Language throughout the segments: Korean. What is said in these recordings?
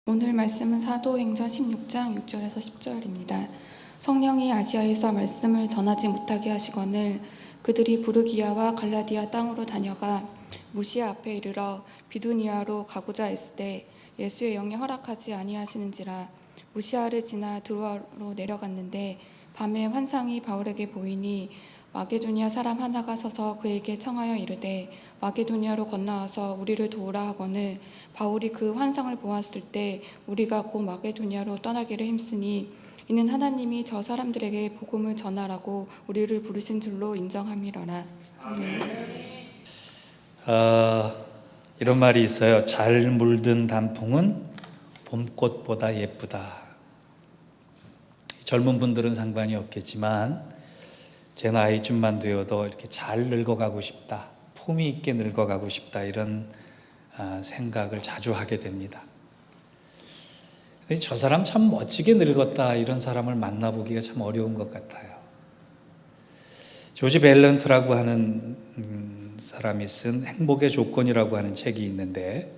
오늘 말씀은 사도행전 16장 6절에서 10절입니다. 성령이 아시아에서 말씀을 전하지 못하게 하시거늘 그들이 부르기아와 갈라디아 땅으로 다녀가 무시아 앞에 이르러 비두니아로 가고자 했을 때 예수의 영이 허락하지 아니하시는지라. 무시아를 지나 드로아로 내려갔는데 밤에 환상이 바울에게 보이니 마게도니아 사람 하나가 서서 그에게 청하여 이르되 마게도니아로 건너와서 우리를 도우라 하거늘 바울이 그 환상을 보았을 때 우리가 곧 마게도니아로 떠나기를 힘쓰니 이는 하나님이 저 사람들에게 복음을 전하라고 우리를 부르신 줄로 인정함이러라. 아멘. 이런 말이 있어요. 잘 물든 단풍은 봄꽃보다 예쁘다. 젊은 분들은 상관이 없겠지만 제 나이쯤만 되어도 이렇게 잘 늙어가고 싶다, 품위 있게 늙어가고 싶다, 이런 생각을 자주 하게 됩니다. 저 사람 참 멋지게 늙었다, 이런 사람을 만나보기가 참 어려운 것 같아요. 조지 밸런트라고 하는 사람이 쓴 행복의 조건이라고 하는 책이 있는데,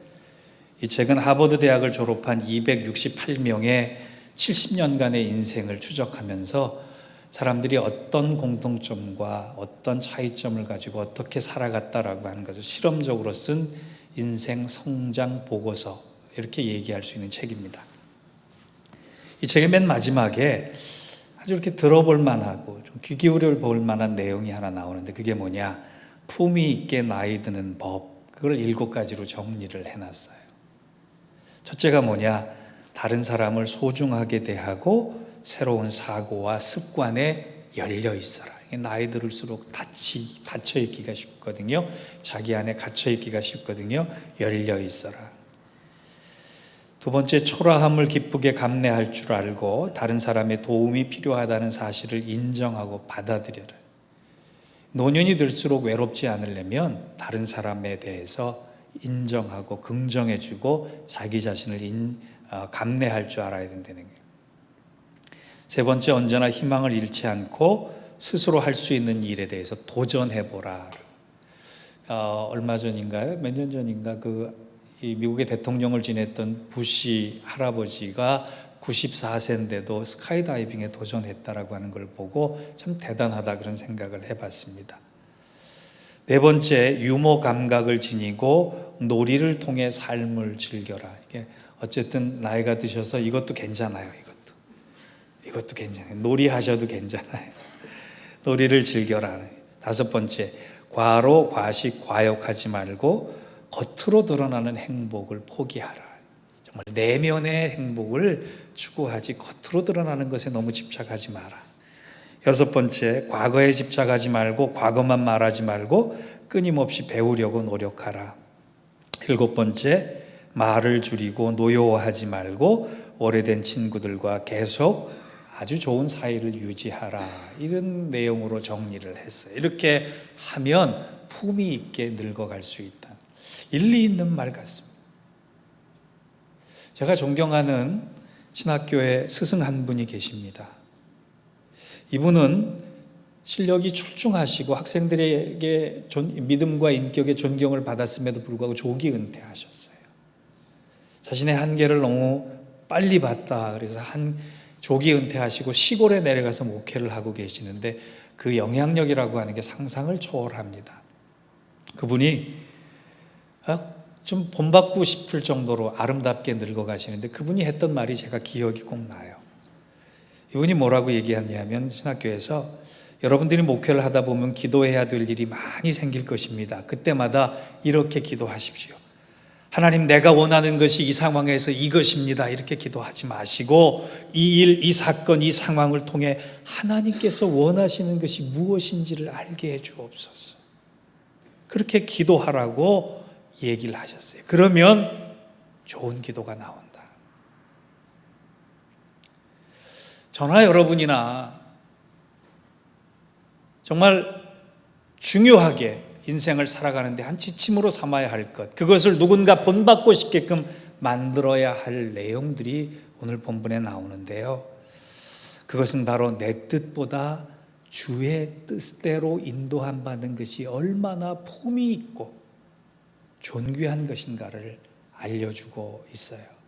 이 책은 하버드 대학을 졸업한 268명의 70년간의 인생을 추적하면서 사람들이 어떤 공통점과 어떤 차이점을 가지고 어떻게 살아갔다라고 하는 것을 실험적으로 쓴 인생 성장 보고서, 이렇게 얘기할 수 있는 책입니다. 이 책의 맨 마지막에 아주 이렇게 들어볼 만하고 좀 귀 기울여 볼 만한 내용이 하나 나오는데, 그게 뭐냐, 품위 있게 나이 드는 법, 그걸 7가지로 정리를 해놨어요. 첫째가 뭐냐, 다른 사람을 소중하게 대하고 새로운 사고와 습관에 열려 있어라. 나이 들을수록 닫혀 있기가 쉽거든요. 자기 안에 갇혀 있기가 쉽거든요. 열려 있어라. 두 번째, 초라함을 기쁘게 감내할 줄 알고 다른 사람의 도움이 필요하다는 사실을 인정하고 받아들여라. 노년이 들수록 외롭지 않으려면 다른 사람에 대해서 인정하고 긍정해주고 자기 자신을 감내할 줄 알아야 된다는 거예요. 세 번째, 언제나 희망을 잃지 않고 스스로 할 수 있는 일에 대해서 도전해보라. 얼마 전인가요? 몇 년 전인가 이 미국의 대통령을 지냈던 부시 할아버지가 94세인데도 스카이다이빙에 도전했다라고 하는 걸 보고 참 대단하다, 그런 생각을 해봤습니다. 네 번째, 유머 감각을 지니고 놀이를 통해 삶을 즐겨라. 이게 어쨌든 나이가 드셔서 이것도 괜찮아요. 이것도 괜찮아요. 놀이 하셔도 괜찮아요. 놀이를 즐겨라. 다섯 번째, 과로, 과식, 과욕하지 말고 겉으로 드러나는 행복을 포기하라. 정말 내면의 행복을 추구하지 겉으로 드러나는 것에 너무 집착하지 마라. 여섯 번째, 과거에 집착하지 말고 과거만 말하지 말고 끊임없이 배우려고 노력하라. 일곱 번째, 말을 줄이고 노여워하지 말고 오래된 친구들과 계속 아주 좋은 사이를 유지하라. 이런 내용으로 정리를 했어요. 이렇게 하면 품위 있게 늙어갈 수 있다. 일리 있는 말 같습니다. 제가 존경하는 신학교에 스승 한 분이 계십니다. 이분은 실력이 출중하시고 학생들에게 믿음과 인격의 존경을 받았음에도 불구하고 조기 은퇴하셨어요. 자신의 한계를 너무 빨리 봤다, 그래서 조기 은퇴하시고 시골에 내려가서 목회를 하고 계시는데 그 영향력이라고 하는 게 상상을 초월합니다. 그분이 좀 본받고 싶을 정도로 아름답게 늙어가시는데 그분이 했던 말이 제가 기억이 꼭 나요. 이분이 뭐라고 얘기하냐면, 신학교에서 여러분들이 목회를 하다 보면 기도해야 될 일이 많이 생길 것입니다. 그때마다 이렇게 기도하십시오. 하나님, 내가 원하는 것이 이 상황에서 이것입니다. 이렇게 기도하지 마시고 이 일, 이 사건, 이 상황을 통해 하나님께서 원하시는 것이 무엇인지를 알게 해 주옵소서. 그렇게 기도하라고 얘기를 하셨어요. 그러면 좋은 기도가 나온다. 저나 여러분이나 정말 중요하게 인생을 살아가는데 한 지침으로 삼아야 할 것, 그것을 누군가 본받고 싶게끔 만들어야 할 내용들이 오늘 본문에 나오는데요, 그것은 바로 내 뜻보다 주의 뜻대로 인도함 받는 것이 얼마나 품위 있고 존귀한 것인가를 알려주고 있어요.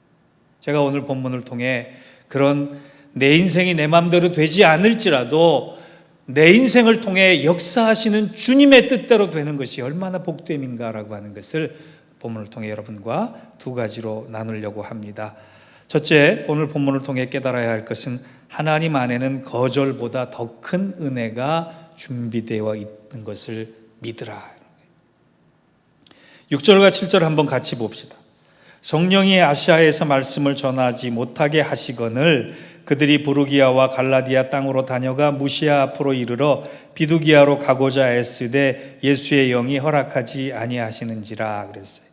제가 오늘 본문을 통해 그런 내 인생이 내 마음대로 되지 않을지라도 내 인생을 통해 역사하시는 주님의 뜻대로 되는 것이 얼마나 복됨인가라고 하는 것을 본문을 통해 여러분과 두 가지로 나누려고 합니다. 첫째, 오늘 본문을 통해 깨달아야 할 것은 하나님 안에는 거절보다 더 큰 은혜가 준비되어 있는 것을 믿으라. 6절과 7절 한번 같이 봅시다. 성령이 아시아에서 말씀을 전하지 못하게 하시거늘 그들이 부르기아와 갈라디아 땅으로 다녀가 무시아 앞으로 이르러 비두기아로 가고자 애쓰되 예수의 영이 허락하지 아니하시는지라 그랬어요.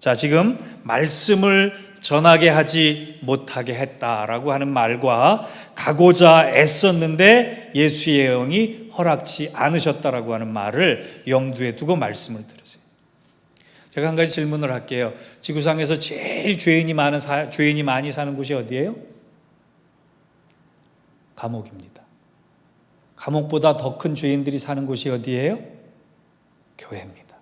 자, 지금 말씀을 전하게 하지 못하게 했다라고 하는 말과 가고자 애썼는데 예수의 영이 허락치 않으셨다라고 하는 말을 염두에 두고 말씀을 들으세요. 제가 한 가지 질문을 할게요. 지구상에서 제일 죄인이 많이 사는 곳이 어디예요? 감옥입니다. 감옥보다 더 큰 죄인들이 사는 곳이 어디예요? 교회입니다.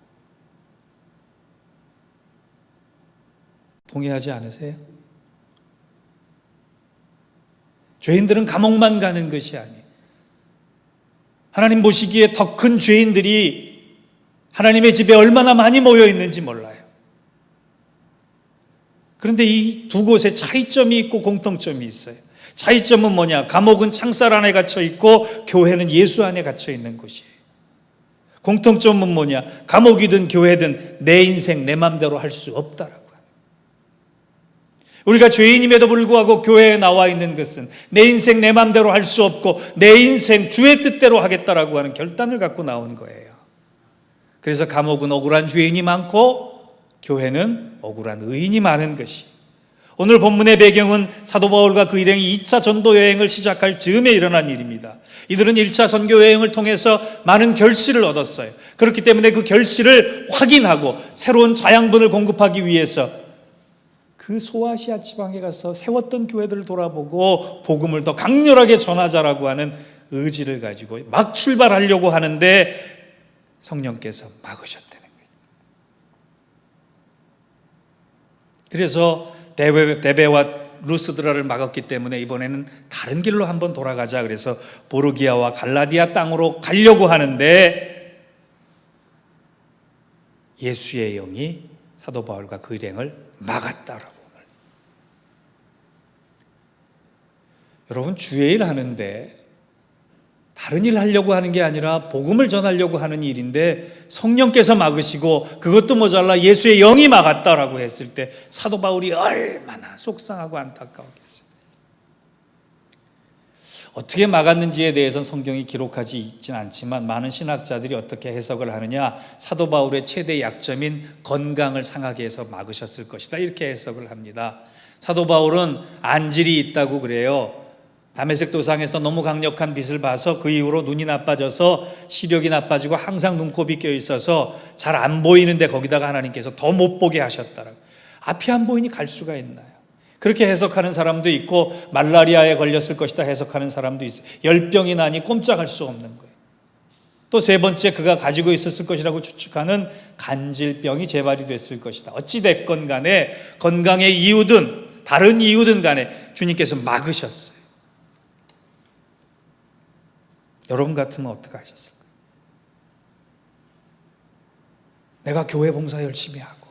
동의하지 않으세요? 죄인들은 감옥만 가는 것이 아니에요. 하나님 보시기에 더 큰 죄인들이 하나님의 집에 얼마나 많이 모여 있는지 몰라요. 그런데 이 두 곳에 차이점이 있고 공통점이 있어요. 차이점은 뭐냐? 감옥은 창살 안에 갇혀 있고 교회는 예수 안에 갇혀 있는 곳이에요. 공통점은 뭐냐? 감옥이든 교회든 내 인생 내 맘대로 할 수 없다라고. 우리가 죄인임에도 불구하고 교회에 나와 있는 것은 내 인생 내 맘대로 할 수 없고 내 인생 주의 뜻대로 하겠다라고 하는 결단을 갖고 나온 거예요. 그래서 감옥은 억울한 죄인이 많고 교회는 억울한 의인이 많은 것이. 오늘 본문의 배경은 사도 바울과 그 일행이 2차 전도 여행을 시작할 즈음에 일어난 일입니다. 이들은 1차 선교 여행을 통해서 많은 결실을 얻었어요. 그렇기 때문에 그 결실을 확인하고 새로운 자양분을 공급하기 위해서 그 소아시아 지방에 가서 세웠던 교회들을 돌아보고 복음을 더 강렬하게 전하자라고 하는 의지를 가지고 막 출발하려고 하는데 성령께서 막으셨다는 거예요. 그래서 데베와 루스드라를 막았기 때문에 이번에는 다른 길로 한번 돌아가자. 그래서 보르기아와 갈라디아 땅으로 가려고 하는데 예수의 영이 사도 바울과 그 일행을 막았다라고. 여러분, 주의 일 하는데 다른 일 하려고 하는 게 아니라 복음을 전하려고 하는 일인데 성령께서 막으시고 그것도 모자라 예수의 영이 막았다라고 했을 때 사도 바울이 얼마나 속상하고 안타까웠겠어요. 어떻게 막았는지에 대해서는 성경이 기록하지 있지는 않지만 많은 신학자들이 어떻게 해석을 하느냐, 사도 바울의 최대 약점인 건강을 상하게 해서 막으셨을 것이다, 이렇게 해석을 합니다. 사도 바울은 안질이 있다고 그래요. 다메섹 도상에서 너무 강력한 빛을 봐서 그 이후로 눈이 나빠져서 시력이 나빠지고 항상 눈곱이 껴 있어서 잘 안 보이는데 거기다가 하나님께서 더 못 보게 하셨다라고. 앞이 안 보이니 갈 수가 있나요? 그렇게 해석하는 사람도 있고 말라리아에 걸렸을 것이다 해석하는 사람도 있어요. 열병이 나니 꼼짝할 수 없는 거예요. 또 세 번째, 그가 가지고 있었을 것이라고 추측하는 간질병이 재발이 됐을 것이다. 어찌 됐건 간에 건강의 이유든 다른 이유든 간에 주님께서 막으셨어요. 여러분 같으면 어떻게 하셨을까요? 내가 교회 봉사 열심히 하고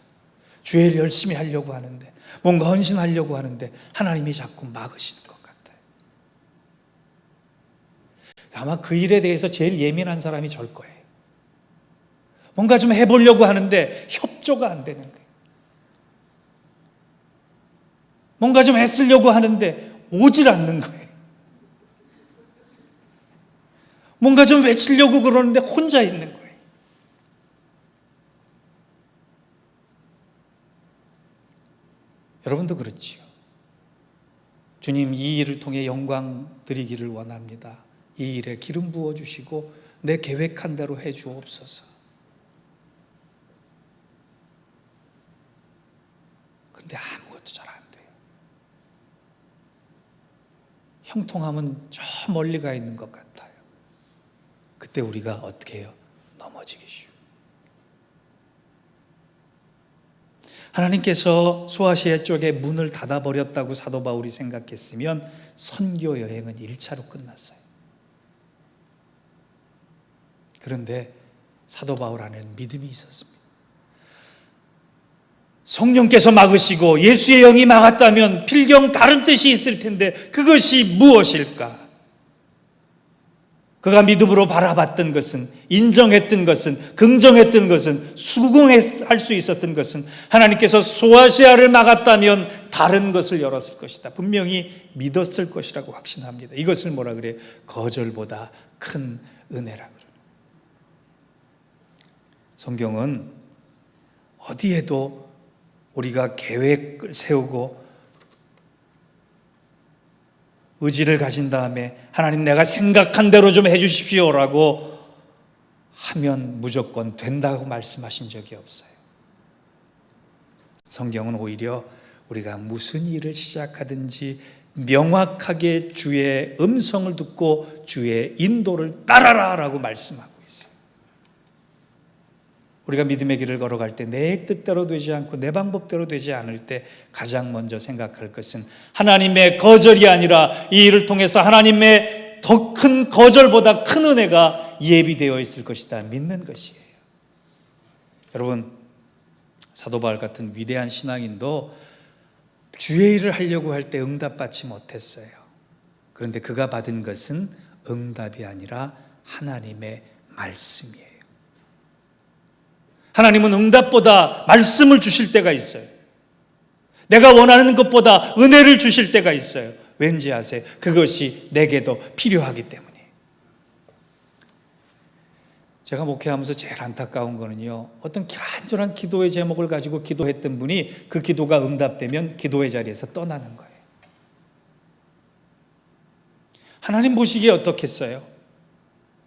주의 일 열심히 하려고 하는데 뭔가 헌신하려고 하는데 하나님이 자꾸 막으시는 것 같아요. 아마 그 일에 대해서 제일 예민한 사람이 절 거예요. 뭔가 좀 해보려고 하는데 협조가 안 되는 거예요. 뭔가 좀 애쓰려고 하는데 오질 않는 거예요. 뭔가 좀 외치려고 그러는데 혼자 있는 거예요. 여러분도 그렇지요. 주님, 이 일을 통해 영광 드리기를 원합니다. 이 일에 기름 부어주시고 내 계획한 대로 해 주옵소서. 그런데 아무것도 잘 안 돼요. 형통함은 저 멀리 가 있는 것 같아요. 그때 우리가 어떻게 해요? 넘어지기 쉬워. 하나님께서 소아시아 쪽에 문을 닫아버렸다고 사도 바울이 생각했으면 선교 여행은 1차로 끝났어요. 그런데 사도 바울 안에는 믿음이 있었습니다. 성령께서 막으시고 예수의 영이 막았다면 필경 다른 뜻이 있을 텐데 그것이 무엇일까? 그가 믿음으로 바라봤던 것은, 인정했던 것은, 긍정했던 것은, 수긍할 수 있었던 것은 하나님께서 소아시아를 막았다면 다른 것을 열었을 것이다. 분명히 믿었을 것이라고 확신합니다. 이것을 뭐라 그래요? 거절보다 큰 은혜라고 그래요. 성경은 어디에도 우리가 계획을 세우고 의지를 가진 다음에 하나님 내가 생각한 대로 좀 해주십시오라고 하면 무조건 된다고 말씀하신 적이 없어요. 성경은 오히려 우리가 무슨 일을 시작하든지 명확하게 주의 음성을 듣고 주의 인도를 따라라라고 말씀하고 있어요. 우리가 믿음의 길을 걸어갈 때 내 뜻대로 되지 않고 내 방법대로 되지 않을 때 가장 먼저 생각할 것은 하나님의 거절이 아니라 이 일을 통해서 하나님의 더 큰 거절보다 큰 은혜가 예비되어 있을 것이다 믿는 것이에요. 여러분, 사도 바울 같은 위대한 신앙인도 주의 일을 하려고 할 때 응답받지 못했어요. 그런데 그가 받은 것은 응답이 아니라 하나님의 말씀이에요. 하나님은 응답보다 말씀을 주실 때가 있어요. 내가 원하는 것보다 은혜를 주실 때가 있어요. 왠지 아세요? 그것이 내게도 필요하기 때문이에요. 제가 목회하면서 제일 안타까운 거는요, 어떤 간절한 기도의 제목을 가지고 기도했던 분이 그 기도가 응답되면 기도의 자리에서 떠나는 거예요. 하나님 보시기에 어떻겠어요?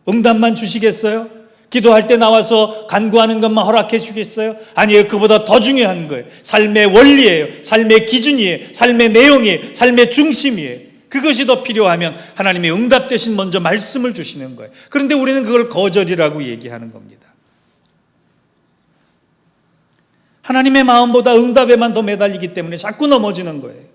응답만 주시겠어요? 기도할 때 나와서 간구하는 것만 허락해 주겠어요? 아니에요. 그보다 더 중요한 거예요. 삶의 원리예요. 삶의 기준이에요. 삶의 내용이에요. 삶의 중심이에요. 그것이 더 필요하면 하나님의 응답 대신 먼저 말씀을 주시는 거예요. 그런데 우리는 그걸 거절이라고 얘기하는 겁니다. 하나님의 마음보다 응답에만 더 매달리기 때문에 자꾸 넘어지는 거예요.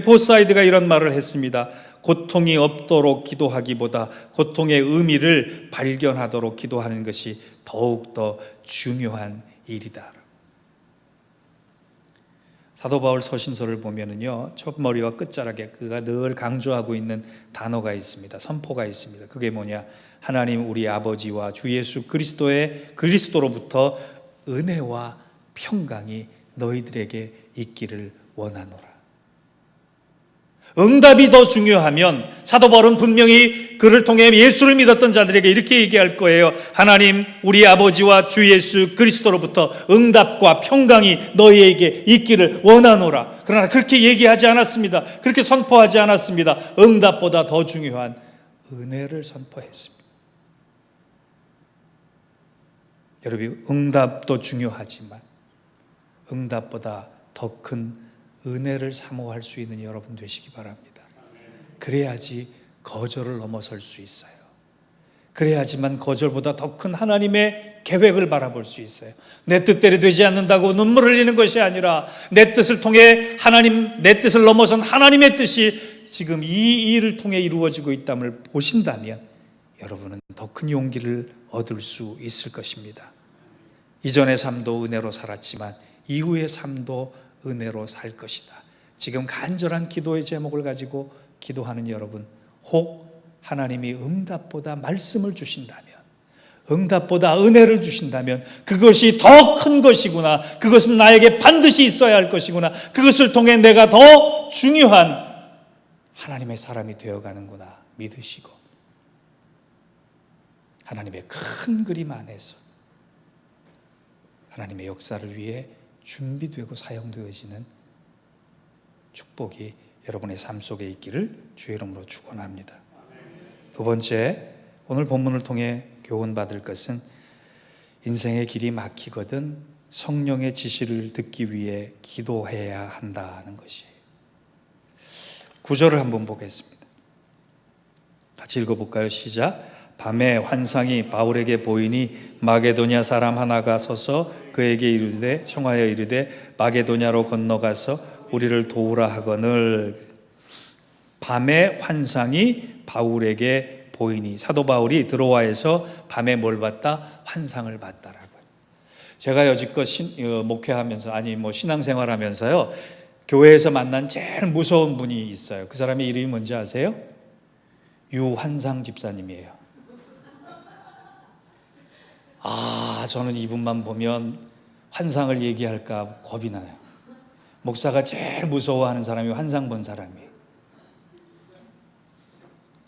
보사이드가 이런 말을 했습니다. 고통이 없도록 기도하기보다 고통의 의미를 발견하도록 기도하는 것이 더욱더 중요한 일이다. 사도 바울 서신서를 보면은요, 첫머리와 끝자락에 그가 늘 강조하고 있는 단어가 있습니다. 선포가 있습니다. 그게 뭐냐? 하나님 우리 아버지와 주 예수 그리스도로부터 은혜와 평강이 너희들에게 있기를 원하노라. 응답이 더 중요하면 사도 바울은 분명히 그를 통해 예수를 믿었던 자들에게 이렇게 얘기할 거예요. 하나님 우리 아버지와 주 예수 그리스도로부터 응답과 평강이 너희에게 있기를 원하노라. 그러나 그렇게 얘기하지 않았습니다. 그렇게 선포하지 않았습니다. 응답보다 더 중요한 은혜를 선포했습니다. 여러분, 응답도 중요하지만 응답보다 더 큰 은혜를 사모할 수 있는 여러분 되시기 바랍니다. 그래야지 거절을 넘어설 수 있어요. 그래야지만 거절보다 더 큰 하나님의 계획을 바라볼 수 있어요. 내 뜻대로 되지 않는다고 눈물을 흘리는 것이 아니라 내 뜻을 통해 내 뜻을 넘어선 하나님의 뜻이 지금 이 일을 통해 이루어지고 있다는 보신다면 여러분은 더 큰 용기를 얻을 수 있을 것입니다. 이전의 삶도 은혜로 살았지만 이후의 삶도 은혜로 살 것이다. 지금 간절한 기도의 제목을 가지고 기도하는 여러분, 혹 하나님이 응답보다 말씀을 주신다면, 응답보다 은혜를 주신다면 그것이 더 큰 것이구나, 그것은 나에게 반드시 있어야 할 것이구나, 그것을 통해 내가 더 중요한 하나님의 사람이 되어가는구나 믿으시고 하나님의 큰 그림 안에서 하나님의 역사를 위해 준비되고 사용되어지는 축복이 여러분의 삶 속에 있기를 주의 이름으로 축원합니다. 두 번째, 오늘 본문을 통해 교훈받을 것은 인생의 길이 막히거든 성령의 지시를 듣기 위해 기도해야 한다는 것이에요. 9절을 한번 보겠습니다. 같이 읽어볼까요? 시작. 밤에 환상이 바울에게 보이니 마게도냐 사람 하나가 서서 그에게 이르되 청하여 이르되 마게도냐로 건너가서 우리를 도우라 하거늘 밤의 환상이 바울에게 보이니 사도 바울이 드로아에서 밤에 뭘 봤다? 환상을 봤다라고요. 제가 여지껏 목회하면서 신앙생활하면서요 교회에서 만난 제일 무서운 분이 있어요. 그 사람의 이름이 뭔지 아세요? 유환상 집사님이에요. 저는 이분만 보면 환상을 얘기할까 겁이 나요. 목사가 제일 무서워하는 사람이 환상 본 사람이에요.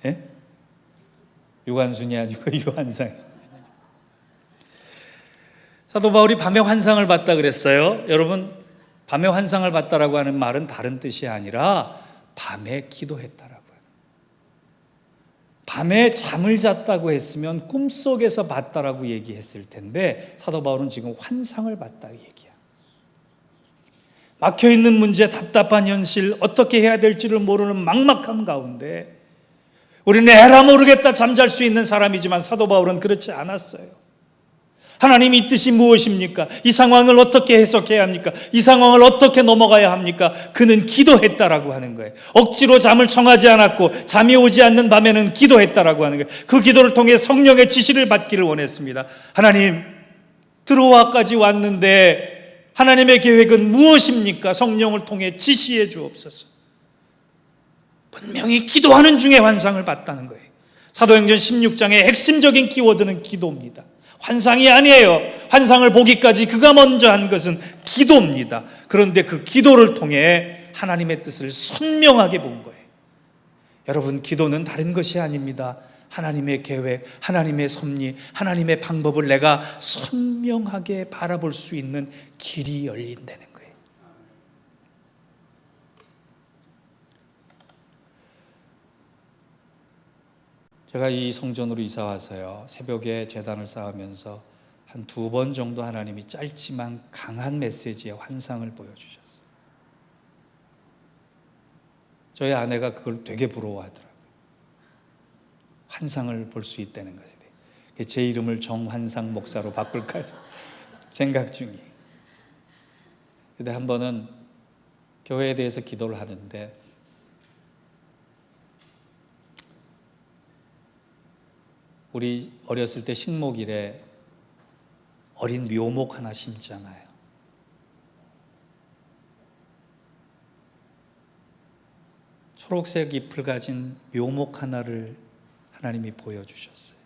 예? 유관순이 아니고 유환상. 사도 바울이 밤에 환상을 봤다 그랬어요. 여러분, 밤에 환상을 봤다라고 하는 말은 다른 뜻이 아니라 밤에 기도했다라고요. 밤에 잠을 잤다고 했으면 꿈속에서 봤다라고 얘기했을 텐데 사도 바울은 지금 환상을 봤다 얘기야. 막혀있는 문제, 답답한 현실, 어떻게 해야 될지를 모르는 막막함 가운데 우리는 에라 모르겠다 잠잘 수 있는 사람이지만 사도 바울은 그렇지 않았어요. 하나님 이 뜻이 무엇입니까? 이 상황을 어떻게 해석해야 합니까? 이 상황을 어떻게 넘어가야 합니까? 그는 기도했다라고 하는 거예요. 억지로 잠을 청하지 않았고 잠이 오지 않는 밤에는 기도했다라고 하는 거예요. 그 기도를 통해 성령의 지시를 받기를 원했습니다. 하나님, 드로아까지 왔는데 하나님의 계획은 무엇입니까? 성령을 통해 지시해 주옵소서. 분명히 기도하는 중에 환상을 봤다는 거예요. 사도행전 16장의 핵심적인 키워드는 기도입니다. 환상이 아니에요. 환상을 보기까지 그가 먼저 한 것은 기도입니다. 그런데 그 기도를 통해 하나님의 뜻을 선명하게 본 거예요. 여러분, 기도는 다른 것이 아닙니다. 하나님의 계획, 하나님의 섭리, 하나님의 방법을 내가 선명하게 바라볼 수 있는 길이 열린다는 거예요. 제가 이 성전으로 이사 와서요 새벽에 제단을 쌓으면서 한 2번 정도 하나님이 짧지만 강한 메시지의 환상을 보여주셨어요. 저희 아내가 그걸 되게 부러워하더라고요. 환상을 볼 수 있다는 것에. 제 이름을 정환상 목사로 바꿀까 생각 중이에요. 근데 한 번은 교회에 대해서 기도를 하는데 우리 어렸을 때 식목일에 어린 묘목 하나 심잖아요. 초록색 잎을 가진 묘목 하나를 하나님이 보여주셨어요.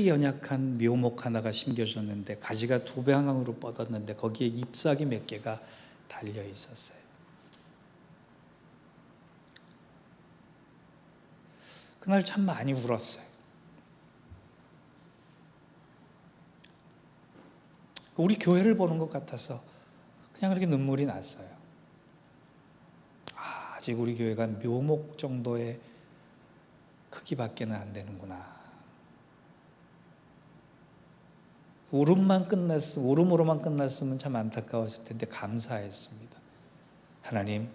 연약한 묘목 하나가 심겨졌는데 가지가 2방향으로 뻗었는데 거기에 잎사귀 몇 개가 달려 있었어요. 그날 참 많이 울었어요. 우리 교회를 보는 것 같아서 그냥 그렇게 눈물이 났어요. 아직 우리 교회가 묘목 정도의 크기밖에는 안 되는구나. 울음으로만 끝났으면 참 안타까웠을 텐데 감사했습니다. 하나님,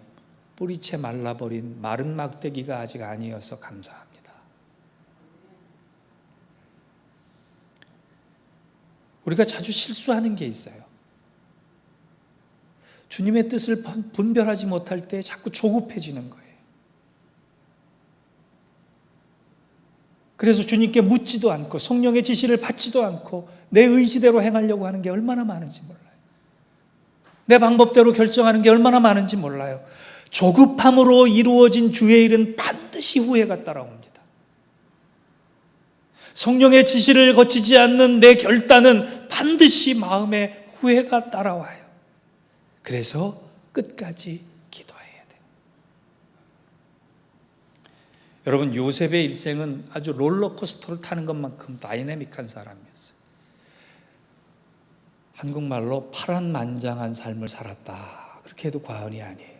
뿌리채 말라버린 마른 막대기가 아직 아니어서 감사합니다. 우리가 자주 실수하는 게 있어요. 주님의 뜻을 분별하지 못할 때 자꾸 조급해지는 거예요. 그래서 주님께 묻지도 않고 성령의 지시를 받지도 않고 내 의지대로 행하려고 하는 게 얼마나 많은지 몰라요. 내 방법대로 결정하는 게 얼마나 많은지 몰라요. 조급함으로 이루어진 주의 일은 반드시 후회가 따라옵니다. 성령의 지시를 거치지 않는 내 결단은 반드시 마음에 후회가 따라와요. 그래서 끝까지 기도해야 돼요. 여러분, 요셉의 일생은 아주 롤러코스터를 타는 것만큼 다이내믹한 사람이었어요. 한국말로 파란만장한 삶을 살았다, 그렇게 해도 과언이 아니에요.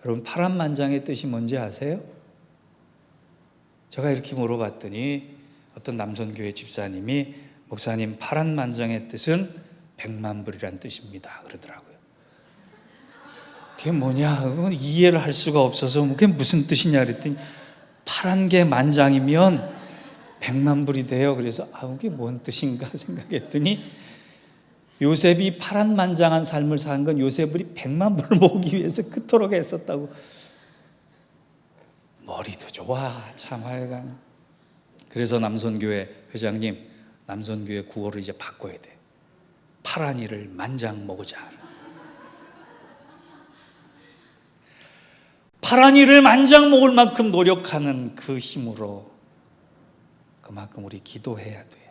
여러분, 파란만장의 뜻이 뭔지 아세요? 제가 이렇게 물어봤더니 어떤 남선교회 집사님이 목사님, 파란만장의 뜻은 백만불이란 뜻입니다 그러더라고요. 그게 뭐냐, 이해를 할 수가 없어서 그게 무슨 뜻이냐 그랬더니 파란 게 만장이면 100만 불이 돼요. 그래서 그게 뭔 뜻인가 생각했더니 요셉이 파란만장한 삶을 산 건 요셉이 100만 불을 모으기 위해서 그토록 애썼다고. 머리도 좋아 참 하여간. 그래서 남선교회 회장님, 남선교회 구호를 이제 바꿔야 돼. 파란 이를 만장 먹으자. 파란 이를 만장 먹을 만큼 노력하는 그 힘으로 그만큼 우리 기도해야 돼요.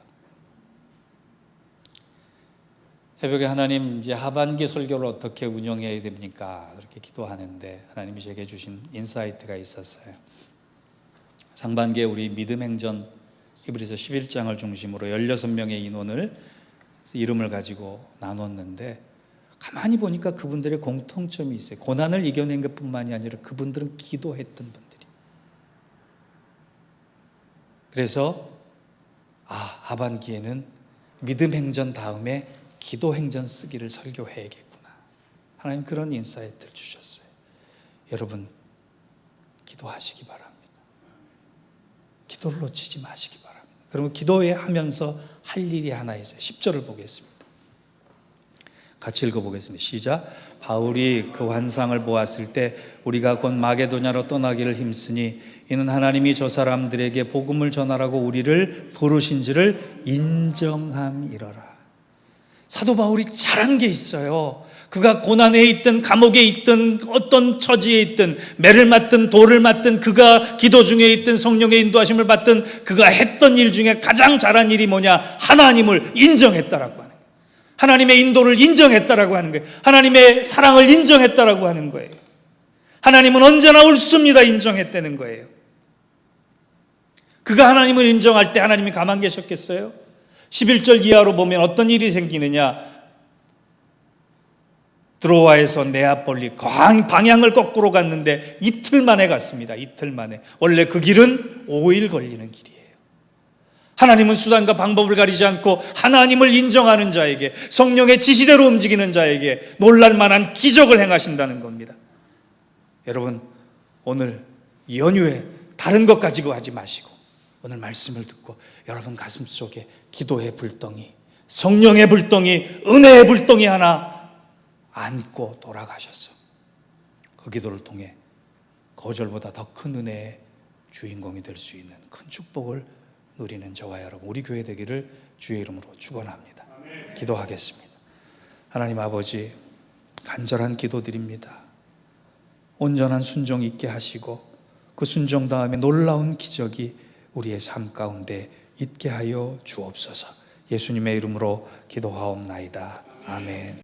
새벽에 하나님 이제 하반기 설교를 어떻게 운영해야 됩니까? 그렇게 기도하는데 하나님이 제게 주신 인사이트가 있었어요. 상반기에 우리 믿음 행전 히브리서 11장을 중심으로 16명의 인원을 이름을 가지고 나눴는데 가만히 보니까 그분들의 공통점이 있어요. 고난을 이겨낸 것뿐만이 아니라 그분들은 기도했던 분들이. 그래서 하반기에는 믿음 행전 다음에 기도 행전 쓰기를 설교해야겠구나. 하나님 그런 인사이트를 주셨어요. 여러분 기도하시기 바랍니다. 기도를 놓치지 마시기 바랍니다. 그러면 기도에 하면서 할 일이 하나 있어요. 10절을 보겠습니다. 같이 읽어보겠습니다. 시작. 바울이 그 환상을 보았을 때 우리가 곧 마게도냐로 떠나기를 힘쓰니 이는 하나님이 저 사람들에게 복음을 전하라고 우리를 부르신지를 인정함이러라. 사도 바울이 잘한 게 있어요. 그가 고난에 있든 감옥에 있든 어떤 처지에 있든 매를 맞든 돌을 맞든 그가 기도 중에 있든 성령의 인도하심을 받든 그가 했던 일 중에 가장 잘한 일이 뭐냐? 하나님을 인정했다라고 하는 거예요. 하나님의 인도를 인정했다라고 하는 거예요. 하나님의 사랑을 인정했다라고 하는 거예요. 하나님은 언제나 옳습니다 인정했다는 거예요. 그가 하나님을 인정할 때 하나님이 가만 계셨겠어요? 11절 이하로 보면 어떤 일이 생기느냐? 드로아에서 네아폴리 방향을 거꾸로 갔는데 이틀 만에 갔습니다. 이틀 만에. 원래 그 길은 5일 걸리는 길이에요. 하나님은 수단과 방법을 가리지 않고 하나님을 인정하는 자에게, 성령의 지시대로 움직이는 자에게 놀랄만한 기적을 행하신다는 겁니다. 여러분 오늘 연휴에 다른 것 가지고 하지 마시고 오늘 말씀을 듣고 여러분 가슴 속에 기도의 불덩이, 성령의 불덩이, 은혜의 불덩이 하나 안고 돌아가셔서 그 기도를 통해 거절보다 더 큰 은혜의 주인공이 될 수 있는 큰 축복을 누리는 저와 여러분 우리 교회 되기를 주의 이름으로 축원합니다. 기도하겠습니다. 하나님 아버지 간절한 기도드립니다. 온전한 순종 있게 하시고 그 순종 다음에 놀라운 기적이 우리의 삶 가운데 있게 하여 주옵소서. 예수님의 이름으로 기도하옵나이다. 아멘.